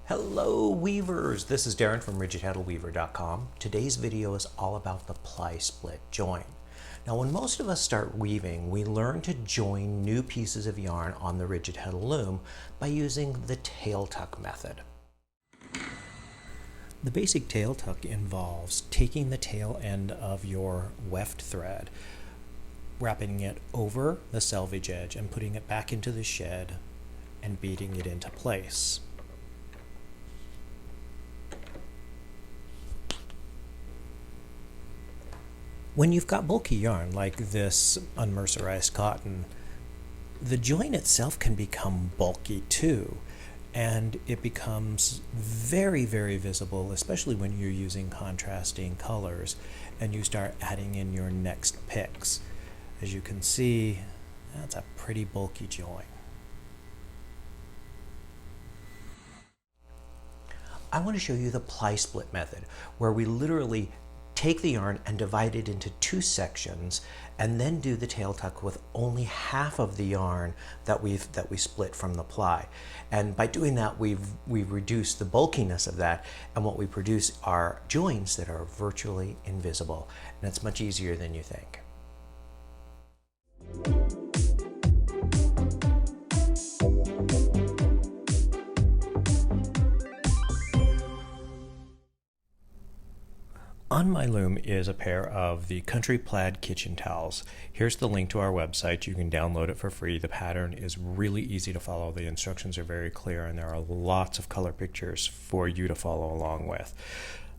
Hello weavers, this is Darren from rigidheddleweaver.com. Today's video is all about the ply-split join. Now when most of us start weaving, we learn to join new pieces of yarn on the Rigid Heddle loom by using the tail tuck method. The basic tail tuck involves taking the tail end of your weft thread, wrapping it over the selvage edge and putting it back into the shed and beating it into place. When you've got bulky yarn like this unmercerized cotton, the join itself can become bulky too, and it becomes very, very visible, especially when you're using contrasting colors and you start adding in your next picks. As you can see, that's a pretty bulky join. I want to show you the ply-split method, where we literally take the yarn and divide it into two sections and then do the tail tuck with only half of the yarn that we split from the ply. And by doing that, we've reduced the bulkiness of that, and what we produce are joins that are virtually invisible. And it's much easier than you think. On my loom is a pair of the Country Plaid kitchen towels. Here's the link to our website. You can download it for free. The pattern is really easy to follow. The instructions are very clear, and there are lots of color pictures for you to follow along with.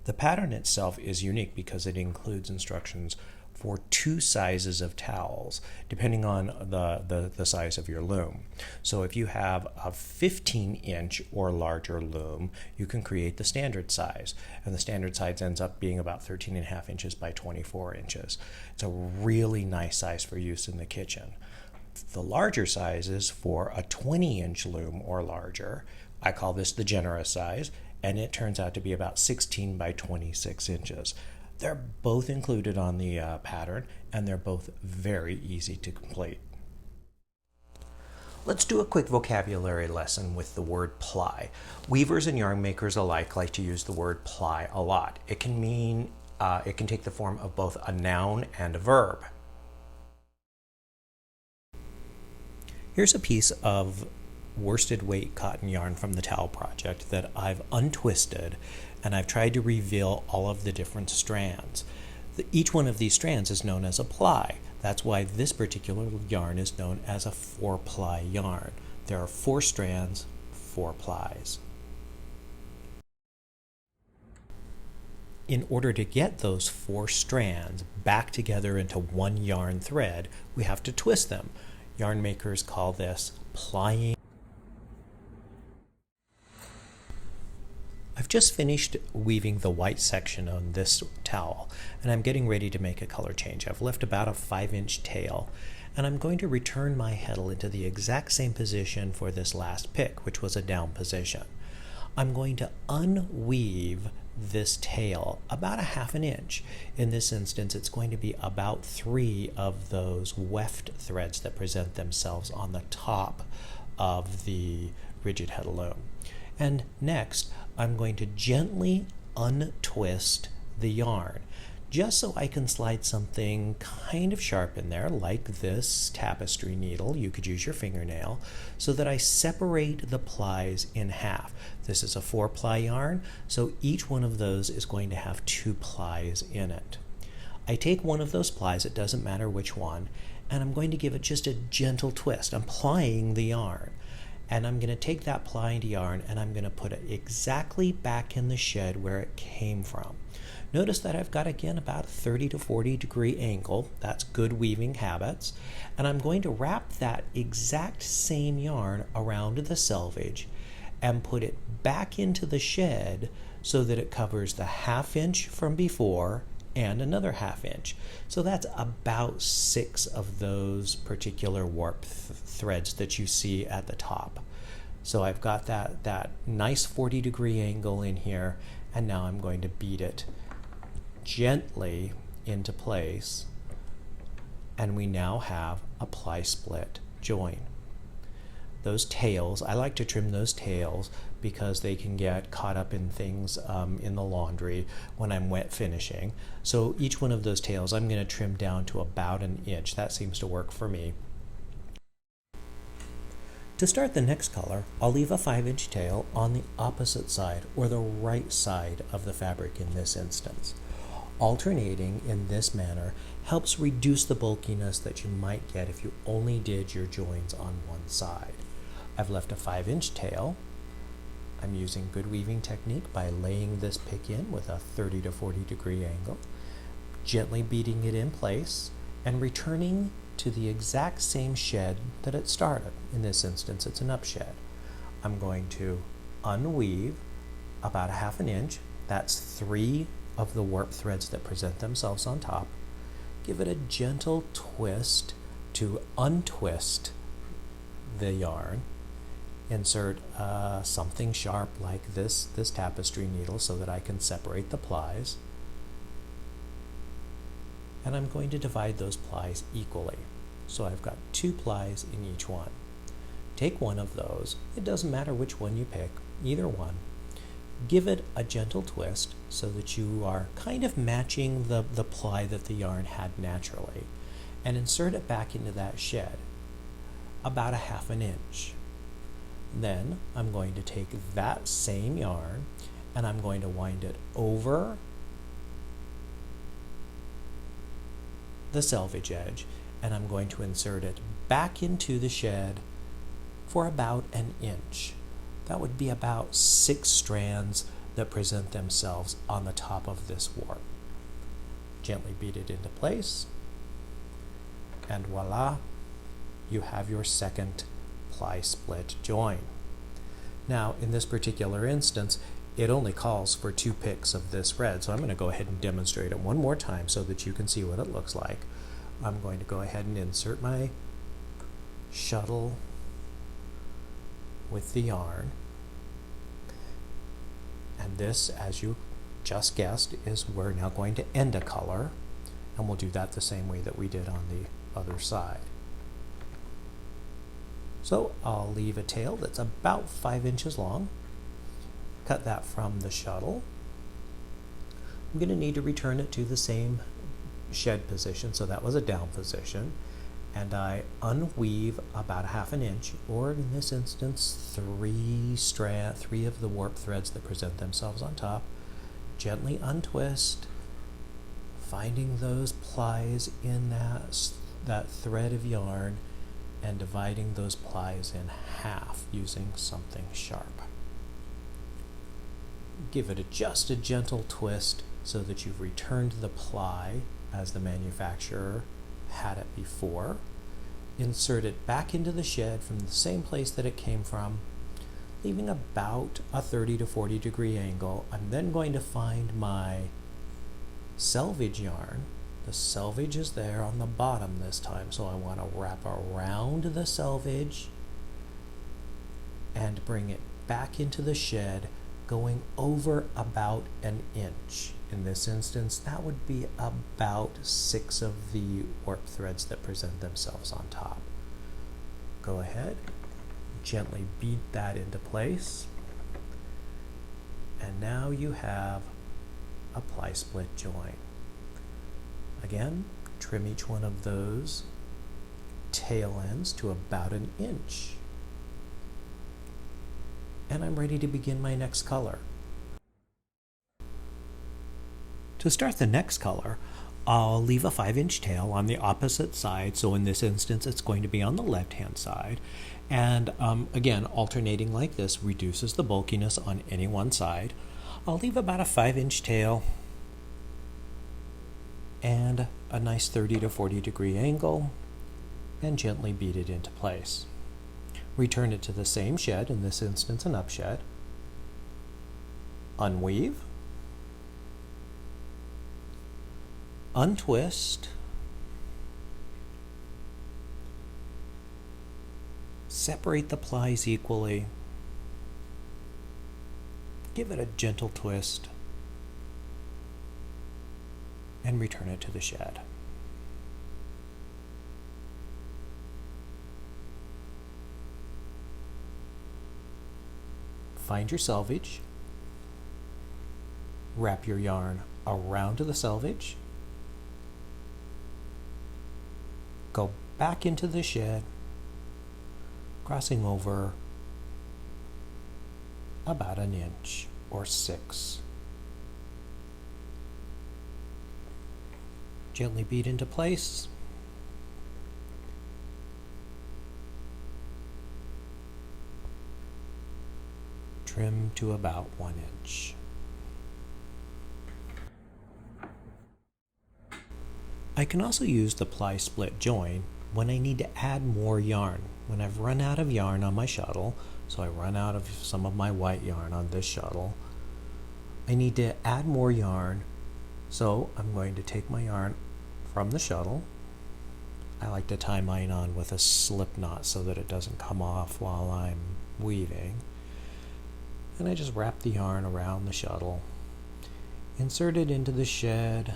The pattern itself is unique because it includes instructions for two sizes of towels, depending on the size of your loom. So if you have a 15-inch or larger loom, you can create the standard size. And the standard size ends up being about 13.5 inches by 24 inches. It's a really nice size for use in the kitchen. The larger sizes for a 20-inch loom or larger, I call this the generous size, and it turns out to be about 16 by 26 inches. They're both included on the pattern, and they're both very easy to complete. Let's do a quick vocabulary lesson with the word ply. Weavers and yarn makers alike like to use the word ply a lot. It can mean, it can take the form of both a noun and a verb. Here's a piece of worsted weight cotton yarn from the Towel Project that I've untwisted, and I've tried to reveal all of the different strands. Each one of these strands is known as a ply. That's why this particular yarn is known as a 4-ply yarn. There are 4 strands, 4 plies. In order to get those 4 strands back together into one yarn thread, we have to twist them. Yarn makers call this plying. I've just finished weaving the white section on this towel, and I'm getting ready to make a color change. I've left about a 5-inch tail, and I'm going to return my heddle into the exact same position for this last pick, which was a down position. I'm going to unweave this tail about a 1/2 inch. In this instance, it's going to be about 3 of those weft threads that present themselves on the top of the Rigid Heddle loom. And next, I'm going to gently untwist the yarn, just so I can slide something kind of sharp in there, like this tapestry needle. You could use your fingernail, so that I separate the plies in half. This is a 4-ply yarn, so each one of those is going to have 2 plies in it. I take one of those plies, it doesn't matter which one, and I'm going to give it just a gentle twist. I'm plying the yarn. And I'm going to take that plied yarn and I'm going to put it exactly back in the shed where it came from. Notice that I've got, again, about a 30 to 40 degree angle. That's good weaving habits. And I'm going to wrap that exact same yarn around the selvage and put it back into the shed so that it covers the 1/2 inch from before and another 1/2 inch. So that's about 6 of those particular warp threads that you see at the top. So I've got that nice 40 degree angle in here, and now I'm going to beat it gently into place, and we now have a ply-split join. those tails, I like to trim those tails because they can get caught up in things in the laundry when I'm wet finishing. So each one of those tails I'm going to trim down to about an inch. That seems to work for me. To start the next color, I'll leave a 5-inch tail on the opposite side, or the right side of the fabric in this instance. Alternating in this manner helps reduce the bulkiness that you might get if you only did your joins on one side. I've left a 5-inch tail. I'm using good weaving technique by laying this pick in with a 30 to 40 degree angle, gently beating it in place, and returning to the exact same shed that it started. In this instance, it's an up shed. I'm going to unweave about a 1/2 inch. That's 3 of the warp threads that present themselves on top. Give it a gentle twist to untwist the yarn. Insert something sharp like this tapestry needle so that I can separate the plies. And I'm going to divide those plies equally. So I've got 2 plies in each one. Take one of those. It doesn't matter which one you pick, either one. Give it a gentle twist so that you are kind of matching the ply that the yarn had naturally, and insert it back into that shed about a 1/2 inch. Then I'm going to take that same yarn and I'm going to wind it over the selvage edge, and I'm going to insert it back into the shed for about an inch. That would be about 6 strands that present themselves on the top of this warp. Gently beat it into place, and voila, you have your second ply-split join. Now, in this particular instance, it only calls for 2 picks of this red, so I'm going to go ahead and demonstrate it one more time so that you can see what it looks like. I'm going to go ahead and insert my shuttle with the yarn, and this, as you just guessed, is we're now going to end a color, and we'll do that the same way that we did on the other side. So I'll leave a tail that's about 5 inches long, cut that from the shuttle. I'm going to need to return it to the same shed position, so that was a down position, and I unweave about a 1/2 inch, or in this instance 3 of the warp threads that present themselves on top. Gently untwist, finding those plies in that thread of yarn and dividing those plies in half using something sharp. Give it just a gentle twist so that you've returned the ply as the manufacturer had it before. Insert it back into the shed from the same place that it came from, leaving about a 30 to 40 degree angle. I'm then going to find my selvage yarn. The selvage is there on the bottom this time, so I want to wrap around the selvage and bring it back into the shed, going over about an inch. In this instance, that would be about 6 of the warp threads that present themselves on top. Go ahead, gently beat that into place, and now you have a ply-split join. Again, trim each one of those tail ends to about an inch. And I'm ready to begin my next color. To start the next color, I'll leave a 5-inch tail on the opposite side, so in this instance it's going to be on the left-hand side, and again, alternating like this reduces the bulkiness on any one side. I'll leave about a 5-inch tail and a nice 30 to 40 degree angle, and gently beat it into place. Return it to the same shed, in this instance an up shed. Unweave, untwist, separate the plies equally, give it a gentle twist, and return it to the shed. find your selvage, wrap your yarn around to the selvage, go back into the shed, crossing over about an inch or 6. Gently beat into place. Trim to about 1 inch. I can also use the Ply-Split join when I need to add more yarn. When I've run out of yarn on my shuttle, so I run out of some of my white yarn on this shuttle, I need to add more yarn, so I'm going to take my yarn from the shuttle. I like to tie mine on with a slip knot so that it doesn't come off while I'm weaving. And I just wrap the yarn around the shuttle, insert it into the shed,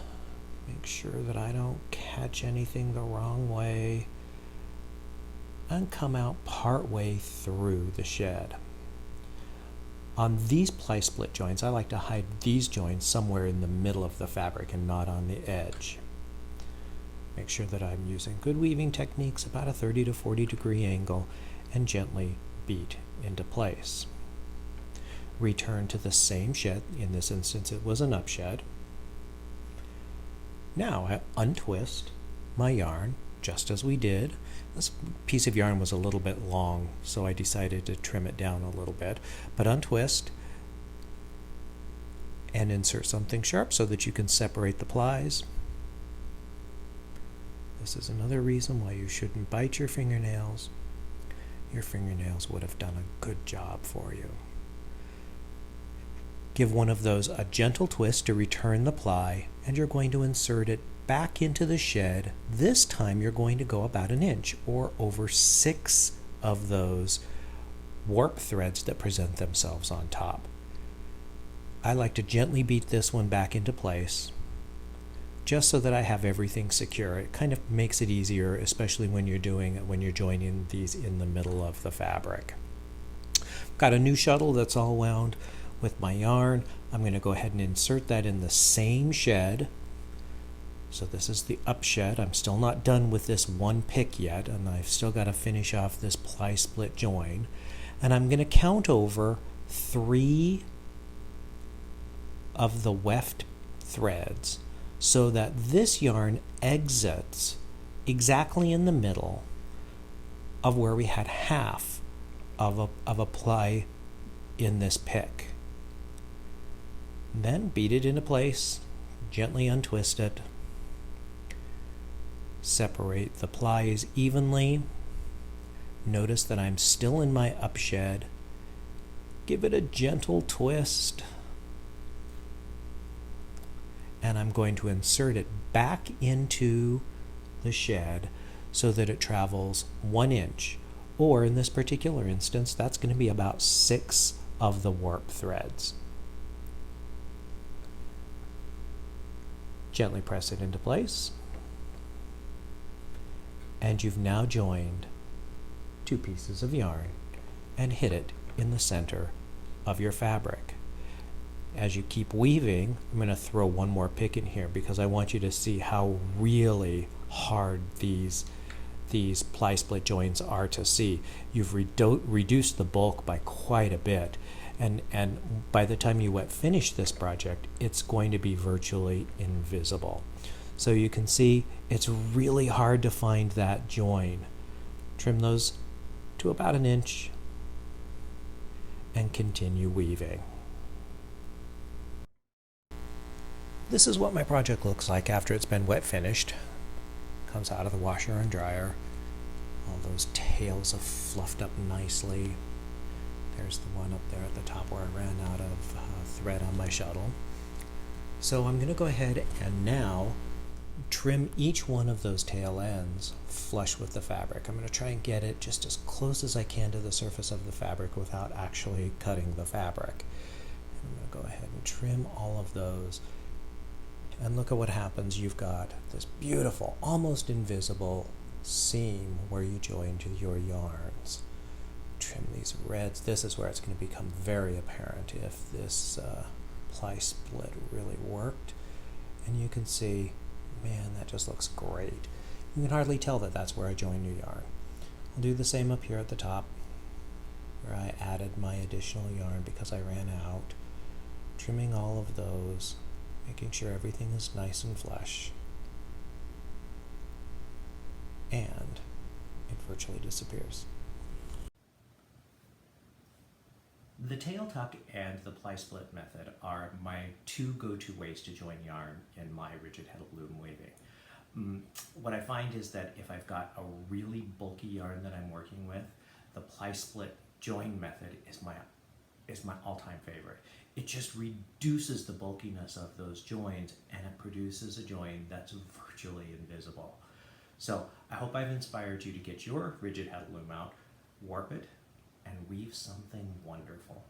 make sure that I don't catch anything the wrong way, and come out part way through the shed. On these Ply-Split joints, I like to hide these joints somewhere in the middle of the fabric and not on the edge. Make sure that I'm using good weaving techniques, about a 30 to 40 degree angle, and gently beat into place. Return to the same shed. In this instance, it was an up shed. Now I untwist my yarn just as we did. This piece of yarn was a little bit long, so I decided to trim it down a little bit. But untwist and insert something sharp so that you can separate the plies. This is another reason why you shouldn't bite your fingernails. Your fingernails would have done a good job for you. Give one of those a gentle twist to return the ply, and you're going to insert it back into the shed. This time you're going to go about an inch or over 6 of those warp threads that present themselves on top. I like to gently beat this one back into place just so that I have everything secure. It kind of makes it easier, especially when you're joining these in the middle of the fabric. Got a new shuttle that's all wound with my yarn. I'm going to go ahead and insert that in the same shed. So this is the up shed. I'm still not done with this one pick yet, and I've still got to finish off this Ply-Split join. And I'm going to count over 3 of the weft threads so that this yarn exits exactly in the middle of where we had half of a ply in this pick. Then beat it into place, gently untwist it, separate the plies evenly. Notice that I'm still in my up shed. Give it a gentle twist, and I'm going to insert it back into the shed so that it travels 1 inch, or in this particular instance, that's going to be about 6 of the warp threads. Gently press it into place, and you've now joined 2 pieces of yarn and hit it in the center of your fabric. As you keep weaving, I'm going to throw one more pick in here because I want you to see how really hard these Ply-Split joins are to see. You've reduced the bulk by quite a bit, and by the time you finish this project, it's going to be virtually invisible. So you can see it's really hard to find that join. Trim those to about an inch and continue weaving. This is what my project looks like after it's been wet finished. Comes out of the washer and dryer. All those tails have fluffed up nicely. There's the one up there at the top where I ran out of thread on my shuttle. So I'm going to go ahead and now trim each one of those tail ends flush with the fabric. I'm going to try and get it just as close as I can to the surface of the fabric without actually cutting the fabric. I'm going to go ahead and trim all of those. And look at what happens. You've got this beautiful, almost invisible seam where you joined your yarns. trim these reds. This is where it's going to become very apparent if this ply split really worked. And you can see, man, that just looks great. You can hardly tell that that's where I joined your yarn. I'll do the same up here at the top, where I added my additional yarn because I ran out, trimming all of those, making sure everything is nice and flush, and it virtually disappears. The tail tuck and the ply split method are my two go-to ways to join yarn in my rigid heddle loom weaving. What I find is that if I've got a really bulky yarn that I'm working with, the ply split join method is my all-time favorite. It just reduces the bulkiness of those joins and it produces a join that's virtually invisible. So I hope I've inspired you to get your rigid heddle loom out, warp it, and weave something wonderful.